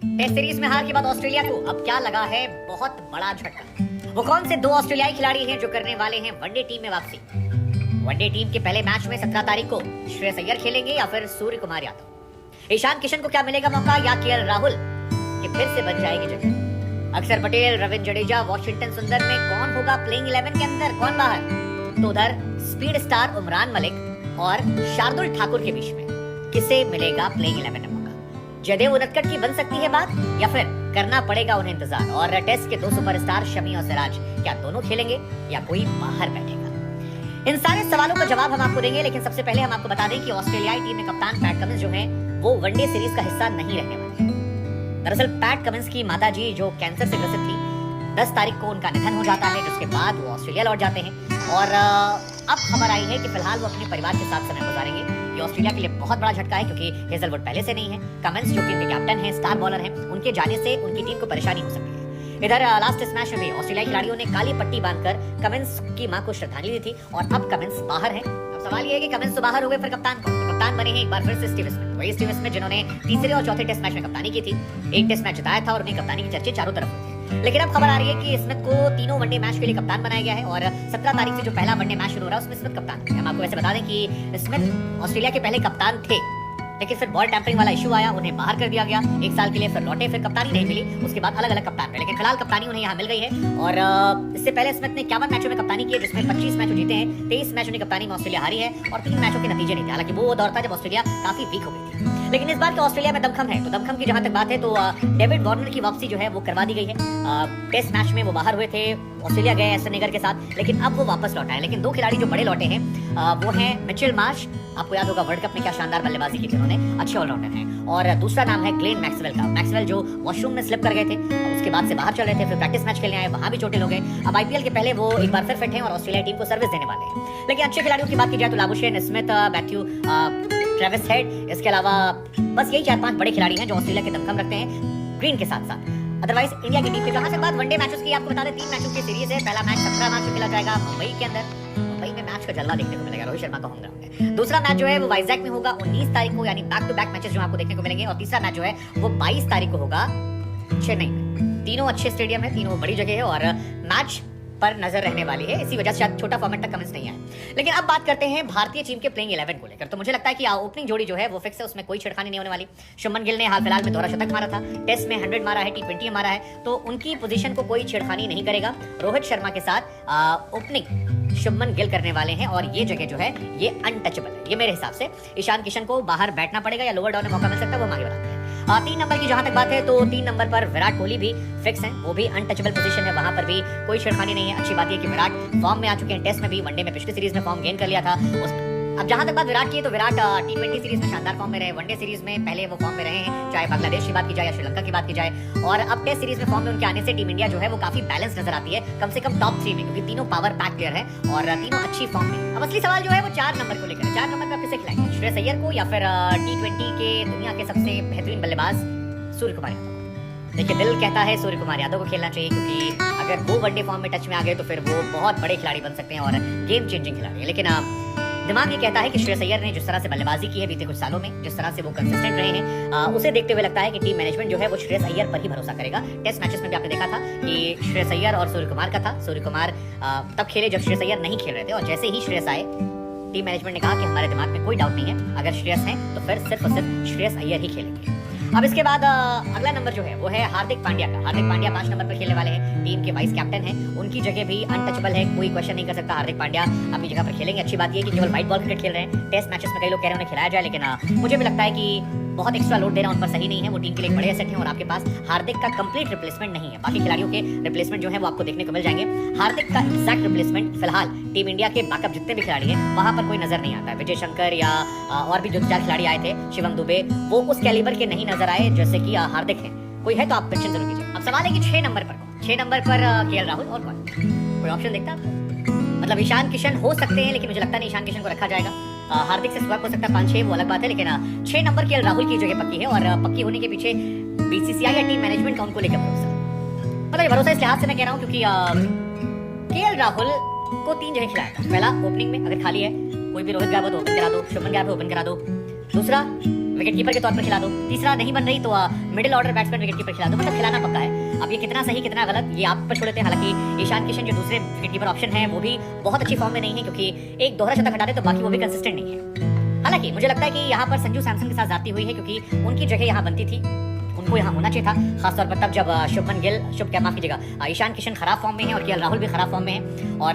Test series में हार के बाद ऑस्ट्रेलिया को अब क्या लगा है बहुत बड़ा झटका। वो कौन से दो ऑस्ट्रेलियाई खिलाड़ी हैं जो करने वाले हैं वनडे टीम में वापसी। वनडे टीम के पहले मैच में 17 तारीख को श्रेयस अय्यर खेलेंगे या फिर सूर्य कुमार यादव। ईशान किशन को क्या मिलेगा मौका या केएल राहुल कि फिर से बन जाएगी जगह। अक्षर पटेल, रविंद्र जडेजा, वॉशिंगटन सुंदर में कौन होगा प्लेइंग 11 के अंदर, कौन बाहर? तो उधर स्पीड स्टार उमरान मलिक और शार्दुल ठाकुर के बीच में किसे मिलेगा प्लेइंग 11 में मौका? जयदेव उनटकट की बन सकती है बात या फिर करना पड़ेगा उन्हें इंतजार? और टेस्ट के दो सुपरस्टार शमी और सिराज क्या दोनों खेलेंगे या कोई बाहर बैठेगा? इन सारे सवालों का जवाब हम आपको देंगे, लेकिन सबसे पहले हम आपको बता दें कि ऑस्ट्रेलियाई टीम में कप्तान पैट कमिंस जो हैं वो वनडे सीरीज का हिस्सा नहीं रहने वाले हैं। दरअसल पैट कमिंस की माताजी जो कैंसर से ग्रसित थी, 10 तारीख को उनका निधन हो जाता है, जिसके बाद वो ऑस्ट्रेलिया लौट जाते हैं और अब खबर आई है कि फिलहाल वो अपने परिवार के साथ समय गुजारेंगे। ये ऑस्ट्रेलिया के लिए बहुत बड़ा झटका है क्योंकि हेजलवुड पहले से नहीं है। कमिंस जो टीम के कैप्टन हैं, स्टार बॉलर हैं, उनके जाने से उनकी टीम को परेशानी हो सकती है। इधर लास्ट टेस्ट मैच में भी ऑस्ट्रेलियाई खिलाड़ियों ने काली पट्टी बांधकर कमिंस की मां को श्रद्धांजलि दी थी और अब कमिंस बाहर हैं। अब सवाल ये है कि कमिंस तो बाहर हो गए, फिर कप्तान कौन? तो कप्तान बने हैं एक बार फिर से स्टीव स्मिथ, वही स्टीव स्मिथ जिन्होंने तीसरे और चौथे टेस्ट मैच में कप्तानी की थी। एक टेस्ट मैच जिताया था और उनकी कप्तानी की चर्चे चारों तरफ हुए थे। लेकिन अब खबर आ रही है कि स्मिथ को तीनों वनडे मैच के लिए कप्तान बनाया गया है और 17 तारीख से जो पहला वनडे मैच शुरू हो रहा है उसमें स्मिथ कप्तान है। हम आपको वैसे बता दें कि स्मिथ ऑस्ट्रेलिया के पहले कप्तान थे, लेकिन फिर बॉल टैंपरिंग वाला इशू आया, उन्हें बाहर कर दिया गया। एक साल के लिए फिर लौटे, फिर कप्तानी नहीं मिली, उसके बाद अलग अलग कप्तान रहे, लेकिन फिलहाल कप्तानी उन्हें यहाँ मिल गई है। और इससे पहले स्मिथ ने 51 मैचों में कप्तानी की है, जिसमें 25 मैच जीते हैं, 23 मैचों की कप्तानी में ऑस्ट्रेलिया हारी है और 3 मैचों के नतीजे नहीं थे। हालांकि वो दौर था जब ऑस्ट्रेलिया काफी वीक हो गई थी। लेकिन इस बार के ऑस्ट्रेलिया में दमखम है, तो दमखम की जहां तक बात है तो डेविड वार्नर की वापसी जो है वो करवा दी गई है। टेस्ट मैच में वो बाहर हुए थे, ऑस्ट्रेलिया गए एस्टन नेगर के साथ, लेकिन अब वो वापस लौटा है। लेकिन दो खिलाड़ी जो बड़े लौटे हैं वो हैं मिचेल मार्श, आपको याद होगा वर्ल्ड कप में क्या शानदार बल्लेबाजी की थी उन्होंने, अच्छे ऑलराउंडर हैं। और दूसरा नाम है ग्लेन मैक्सवेल का। मैक्सवेल जो वॉशरूम में स्लिप कर गए थे, उसके बाद से बाहर चल रहे थे, फिर प्रैक्टिस मैच खेलने आए, वहां भी चोटें हो गए। अब आईपीएल के पहले वो एक बार फिर फिट हैं और ऑस्ट्रेलिया टीम को सर्विस देने वाले हैं। लेकिन अच्छे खिलाड़ियों की बात की जाए तो Labuschagne, Smith, Matthew, Travis head, इसके अलावा बस यही 4-5 बड़े खिलाड़ी हैं जो ऑस्ट्रेलिया के दमखम रखते हैं ग्रीन के साथ साथ। अदरवाइज इंडिया की टीम के जहां से बात वनडे मैचेस की आपको बता दें, 3 मैचों की सीरीज है। पहला मैच 17 मार्च को खेला जाएगा मुंबई के अंदर। मुंबई में मैच का जल्ला देखने को मिलेगा, रोहित शर्मा का होम ग्राउंड है। दूसरा मैच जो है वो वाइजैक में होगा 19 तारीख को, यानी बैक टू बैक मैचेस जो आपको देखने को मिलेंगे। और तीसरा मैच जो है वो 22 तारीख को होगा चेन्नई में। तीनों अच्छे स्टेडियम है, तीनों बड़ी जगह है और मैच पर नजर रहने वाली है। इसी वजह से शायद छोटा फॉर्मेट तक कमेंट्स नहीं आए। लेकिन अब बात करते हैं भारतीय टीम के प्लेइंग 11 को लेकर। तो मुझे लगता है कि ओपनिंग जोड़ी जो है वो फिक्स है, उसमें कोई छेड़खानी नहीं होने वाली। शुभमन गिल ने हाल फिलहाल में दोहरा शतक मारा था, टेस्ट में 100 मारा है, T20 मारा है, तो उनकी पोजीशन को कोई छेड़खानी नहीं करेगा। रोहित शर्मा के साथ ओपनिंग शुभमन गिल करने वाले हैं और ये जगह जो है ये अनटचेबल है। ये मेरे हिसाब से ईशान किशन को बाहर बैठना पड़ेगा या लोअर डाउन में मौका मिल सकता है, वो आगे बताते हैं। 3 नंबर की जहां तक बात है तो 3 नंबर पर विराट कोहली भी फिक्स हैं, वो भी अनटचेबल पोजीशन है, वहां पर भी कोई छेड़खानी नहीं है। अच्छी बात है कि विराट फॉर्म में आ चुके हैं, टेस्ट में भी, वनडे में पिछली सीरीज में फॉर्म गेन कर लिया था। अब जहां तक बात विराट की है तो विराट T20 सीरीज में शानदार फॉर्म में रहे, वनडे सीरीज में पहले वो फॉर्म में रहे हैं, चाहे बांग्लादेश की बात की जाए या श्रीलंका की बात की जाए। और अब टेस्ट सीरीज में फॉर्म में उनके आने से टीम इंडिया जो है वो काफी बैलेंस नजर आती है, कम से कम टॉप 3 में, क्योंकि तीनों पावर पैक प्लेयर है और तीनों अच्छी फॉर्म में। अब असली सवाल जो है वो 4 नंबर को लेकर है। 4 नंबर पर किसे खिलाएंगे, श्रेयस अय्यर को या फिर T20 के दुनिया के सबसे बेहतरीन बल्लेबाज सूर्य कुमार यादव? देखिए, दिल कहता है सूर्य कुमार यादव को खेलना चाहिए, क्योंकि अगर वो वनडे फॉर्म में टच में आ गए तो फिर वो बहुत बड़े खिलाड़ी बन सकते हैं और गेम चेंजिंग खिलाड़ी है। लेकिन दिमाग ये कहता है कि श्रेयस अय्यर ने जिस तरह से बल्लेबाजी की है बीते कुछ सालों में, जिस तरह से वो कंसिस्टेंट रहे हैं, उसे देखते हुए लगता है कि टीम मैनेजमेंट जो है वो श्रेयस अय्यर पर ही भरोसा करेगा। टेस्ट मैचेस में भी आपने देखा था कि श्रेयस अय्यर और सूर्य कुमार का था। सूर्य कुमार तब खेले जब श्रेयस अय्यर नहीं खेल रहे थे और जैसे ही श्रेयस आए, टीम मैनेजमेंट ने कहा कि हमारे दिमाग में कोई डाउट नहीं है, अगर श्रेयस हैं तो फिर सिर्फ और सिर्फ श्रेयस अय्यर ही खेलेंगे। अब इसके बाद अगला नंबर जो है वो है हार्दिक पांड्या का। हार्दिक पांड्या 5 नंबर पर खेलने वाले हैं, टीम के वाइस कैप्टन हैं, उनकी जगह भी अनटचेबल है, कोई क्वेश्चन नहीं कर सकता। हार्दिक पांड्या अपनी जगह पर खेलेंगे। अच्छी बात यह है कि केवल व्हाइट बॉल क्रिकेट खेल रहे हैं। टेस्ट मैचेस में कई लोग कह रहे हैं उन्हें खिलाया जाए, लेकिन मुझे भी लगता है कि बहुत एक्स्ट्रा लोड देना उन पर सही नहीं है। वो टीम के लिए एक बड़े एसेट हैं और आपके पास हार्दिक का कंप्लीट रिप्लेसमेंट नहीं है। बाकी खिलाड़ियों के रिप्लेसमेंट जो है वो आपको देखने को मिल जाएंगे। हार्दिक का एग्जैक्ट रिप्लेसमेंट फिलहाल टीम इंडिया के बैकअप जितने भी खिलाड़ी हैं वहां पर कोई नजर नहीं आता है। विजय शंकर या और भी जो 4 खिलाड़ी आए थे, शिवम दुबे, वो उस कैलिबर के नहीं नजर आए जैसे कि हार्दिक हैं। कोई है तो आप मेंशन जरूर कीजिए। अब सवाल है कि 6 नंबर पर कौन? 6 नंबर पर केएल राहुल और कौन? कोई ऑप्शन देखता है आपको? मतलब ईशान किशन हो सकते हैं, लेकिन मुझे लगता नहीं ईशान किशन को रखा जाएगा। हार्दिक से स्वैप हो सकता है 5-6, वो अलग बात है, लेकिन 6 नंबर केएल राहुल की जगह पक्की है और पक्की होने के पीछे बीसीसीआई या टीम मैनेजमेंट का उनको लेकर भरोसा। मतलब ये भरोसा इस लिहाज से मैं कह रहा हूँ क्योंकि केएल राहुल को 3 जगह खिलाया था। पहला, ओपनिंग में अगर खाली है, कोई भी रोहित गायब हो तो ओपन करा दो, शुभमन गायब हो ओपन करा दो। दूसरा, विकेट कीपर के तौर पर खिला दो, तीसरा नहीं बन रही तो middle order batsman wicket keeper खिला दो, मतलब खिलाना पक्का है। अब ये कितना सही कितना गलत ये आप पर छोड़ देते हैं। हालांकि ईशान किशन जो दूसरे विकेट कीपर ऑप्शन है वो भी बहुत अच्छी फॉर्म में नहीं है, क्योंकि एक दोहरा शतक हटा दे तो बाकी वो भी कंसिस्टेंट नहीं है। हालांकि मुझे लगता है कि यहाँ पर संजू सैमसन के साथ जाती हुई है, क्योंकि उनकी जगह यहाँ बनती थी, उनको यहाँ होना चाहिए था, खासतौर पर तब जब शुभमन गिल माफ कीजिएगा ईशान किशन खराब फॉर्म में है और केएल राहुल भी खराब फॉर्म में है। और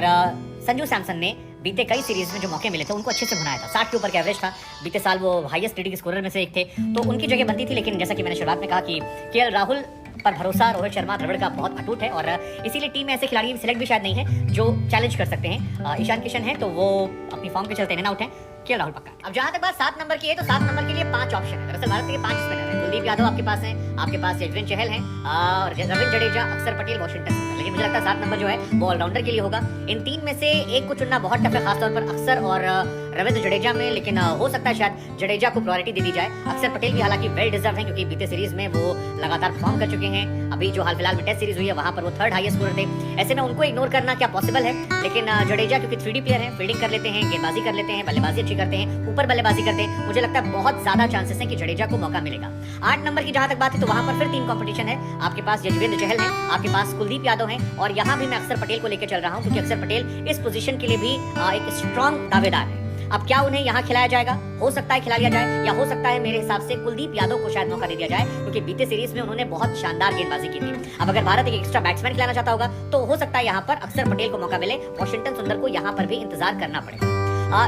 संजू सैमसन ने बीते कई सीरीज में जो मौके मिले थे उनको अच्छे से बनाया था, 60 के ऊपर का एवरेज था, बीते साल वो हाईएस्ट लीडिंग स्कोरर में से एक थे, तो उनकी जगह बनती थी। लेकिन जैसा कि मैंने शुरुआत में कहा कि केएल राहुल पर भरोसा रोहित शर्मा द्रविड़ का बहुत अटूट है, और इसीलिए टीम में ऐसे खिलाड़ी सिलेक्ट भी शायद नहीं है जो चैलेंज कर सकते हैं। ईशान किशन है तो वो अपनी फॉर्म के चलते इन आउट है, केएल राहुल पक्का। अब जहां तक बात 7 नंबर की है तो 7 नंबर के लिए 5 ऑप्शन है। दरअसल भारत के 5 स्पिनर है, कुलदीप यादव आपके पास है, आपके पास यजवेंद्र चहल है, और रविंद्र जडेजा, अक्षर पटेल, वॉशिंगटन सुंदर। लेकिन मुझे लगता है 7 नंबर जो है वो ऑलराउंडर के लिए होगा। इन 3 में से एक को चुनना बहुत टफ है, खासतौर पर अक्षर और रविंद्र जडेजा में, लेकिन हो सकता है शायद जडेजा को प्रायोरिटी दे दी जाए। अक्षर पटेल भी हालांकि वेल डिजर्व है, क्योंकि बीते सीरीज में वो लगातार परफॉर्म कर चुके हैं। अभी जो हाल फिलहाल में टेस्ट सीरीज हुई है वहां पर वो 3rd हाईएस्ट स्कोरर थे, ऐसे में उनको इग्नोर करना क्या पॉसिबल है। लेकिन जडेजा क्योंकि 3D प्लेयर है, फील्डिंग कर लेते हैं, गेंदबाजी कर लेते हैं, बल्लेबाजी अच्छी करते हैं, ऊपर बल्लेबाजी करते हैं, मुझे लगता है बहुत ज्यादा चांसेस है कि जडेजा को मौका मिलेगा। 8 नंबर की जहां तक बात है तो वहां पर फिर 3 कंपटीशन है। आपके पास यजवेंद्र चहल है, आपके पास कुलदीप यादव है, और यहाँ भी मैं अक्षर पटेल को लेकर चल रहा हूँ, क्योंकि अक्षर पटेल इस पोजीशन के लिए भी एक स्ट्रॉन्ग दावेदार है। अब क्या उन्हें यहाँ खिलाया जाएगा? हो सकता है खिला लिया जाए, या हो सकता है मेरे हिसाब से कुलदीप यादव को शायद मौका दे दिया जाए, क्योंकि बीते सीरीज में उन्होंने बहुत शानदार गेंदबाजी की थी। अब अगर भारत एक एक्स्ट्रा बैट्समैन खिलाना चाहता होगा तो हो सकता है यहाँ पर अक्षर पटेल को मौका मिले, वॉशिंगटन सुंदर को यहाँ पर भी इंतजार करना पड़ेगा।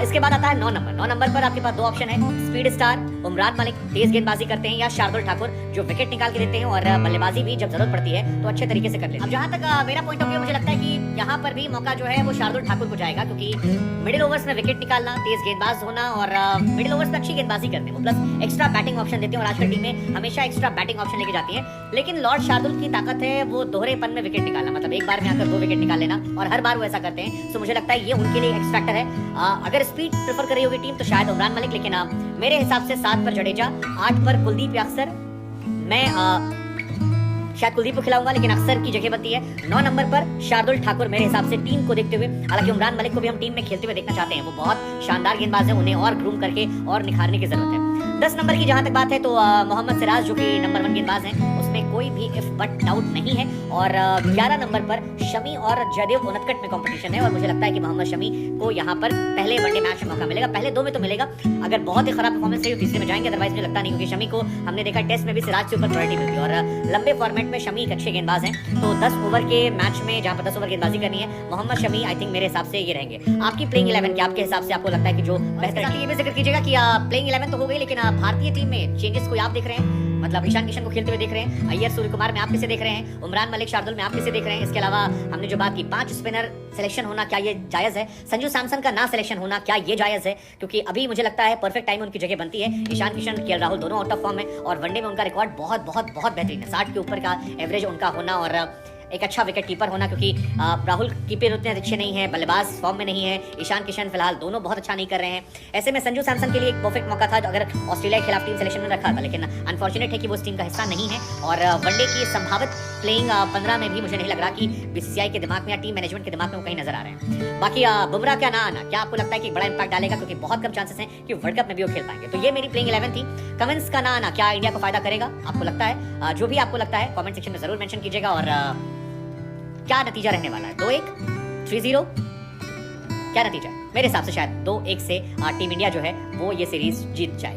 इसके बाद आता है 9 नंबर। 9 नंबर पर आपके पास 2 ऑप्शन है, स्पीड स्टार उमरान मलिक तेज गेंदबाजी करते हैं, या शार्दुल ठाकुर जो विकेट निकाल के देते हैं और बल्लेबाजी भी जब जरूरत पड़ती है तो अच्छे तरीके से कर लेते हैं। अब जहां तक मेरा पॉइंट ऑफ व्यू, मुझे लगता है कि यहाँ पर भी मौका जो है वो शार्दुल ठाकुर को जाएगा, क्योंकि मिडिल ओवर्स में विकेट निकालना, तेज गेंदबाज होना और मिडिल ओवर्स में अच्छी गेंदबाजी करते हैं, प्लस एक्स्ट्रा बैटिंग ऑप्शन देते हैं, और आजकल टीम में हमेशा एक्स्ट्रा बैटिंग ऑप्शन लेके जाती है। लेकिन लॉर्ड शार्दुल की ताकत है वो दोहरेपन में विकेट निकालना, मतलब एक बार में आकर 2 विकेट निकाल लेना, और हर बार वो ऐसा करते हैं। तो मुझे लगता है ये उनके लिए एक्स फैक्टर है। अगर स्पीड प्रेफर कर रही होगी टीम तो शायद उमरान मलिक, लेकिन मेरे हिसाब से 7 पर जडेजा, 8 पर कुलदीप या अक्षर, मैं शायद कुलदीप को खिलाऊंगा, लेकिन अक्षर की जगह बनती है। 9 नंबर पर शार्दुल ठाकुर मेरे हिसाब से टीम को देखते हुए, हालांकि उमरान मलिक को भी हम टीम में खेलते हुए देखना चाहते हैं, वो बहुत शानदार गेंदबाज है, उन्हें और ग्रूम करके और निखारने की जरूरत है। 10 नंबर की जहां तक बात है तो मोहम्मद सिराज जो कि नंबर 1 गेंदबाज हैं, उसमें कोई भी इफ बट डाउट नहीं है। और 11 नंबर पर शमी और जयदेव उनतकट में कंपटीशन है, और मुझे लगता है कि मोहम्मद शमी को यहाँ पर पहले वनडे मैच में मौका मिलेगा, पहले 2 में तो मिलेगा। अगर बहुत ही खराब परफॉर्मेंस रही तो तीसरे में जाएंगे, अदरवाइज मुझे लगता नहीं, क्योंकि शमी को हमने देखा टेस्ट में भी सिराज से ऊपर प्रायोरिटी मिलती है, और लंबे फॉर्मेट में शमी एक अच्छे गेंदबाज हैं। तो 10 ओवर के मैच में जहाँ पर 10 ओवर गेंदबाजी करनी है, मोहम्मद शमी आई थिंक मेरे हिसाब से ये रहेंगे। आपकी प्लेइंग 11 के आपके हिसाब से आपको लगता है कि जो बेहतर, ये भी जिक्र कीजिएगा कि प्लेइंग 11 तो हो गई, लेकिन भारतीय टीम में चेंजेस कोई आप देख रहे हैं? मतलब ईशान किशन को खेलते हुए देख रहे हैं, अय्यर सूर्य कुमार में आप किसे देख रहे हैं, उमरान मलिक शार्दुल में आप किसे देख रहे हैं? इसके अलावा हमने जो बात की 5 स्पिनर सिलेक्शन होना, क्या ये जायज है? संजू सैमसन का ना सिलेक्शन होना, क्या ये जायज है? क्योंकि अभी मुझे लगता है परफेक्ट टाइम उनकी जगह बनती है। ईशान किशन, केएल राहुल दोनों आउट ऑफ फॉर्म है, और वनडे में उनका रिकॉर्ड बहुत बहुत बहुत बेहतरीन है, 60 के ऊपर का एवरेज उनका होना, और एक अच्छा विकेट कीपर होना, क्योंकि राहुल कीपर उतने अच्छे नहीं है, बल्लेबाज फॉर्म में नहीं है, ईशान किशन फिलहाल दोनों बहुत अच्छा नहीं कर रहे हैं। ऐसे में संजू सैमसन के लिए एक परफेक्ट मौका था अगर ऑस्ट्रेलिया के खिलाफ टीम सिलेक्शन में रखा था, लेकिन अनफॉर्चुनेट है कि वो इस टीम का हिस्सा नहीं है, और वनडे की संभावित प्लेइंग 15 में भी मुझे नहीं लग रहा कि बीसीसीआई के दिमाग में या टीम मैनेजमेंट के दिमाग में वो कहीं नजर आ रहे हैं। बाकी बुमराह क्या ना आना, क्या आपको लगता है कि बड़ा इंपैक्ट डालेगा? क्योंकि बहुत कम चांसेस हैं कि वर्ल्ड कप में भी वो खेल पाएंगे। तो ये मेरी प्लेइंग 11 थी। कमेंस का ना आना क्या इंडिया को फायदा करेगा आपको लगता है? जो भी आपको लगता है कमेंट सेक्शन में जरूर मेंशन कीजिएगा। और क्या नतीजा रहने वाला है? 2-1, 3-0, क्या नतीजा? मेरे हिसाब से शायद 2-1 से टीम इंडिया जो है वो ये सीरीज जीत जाए।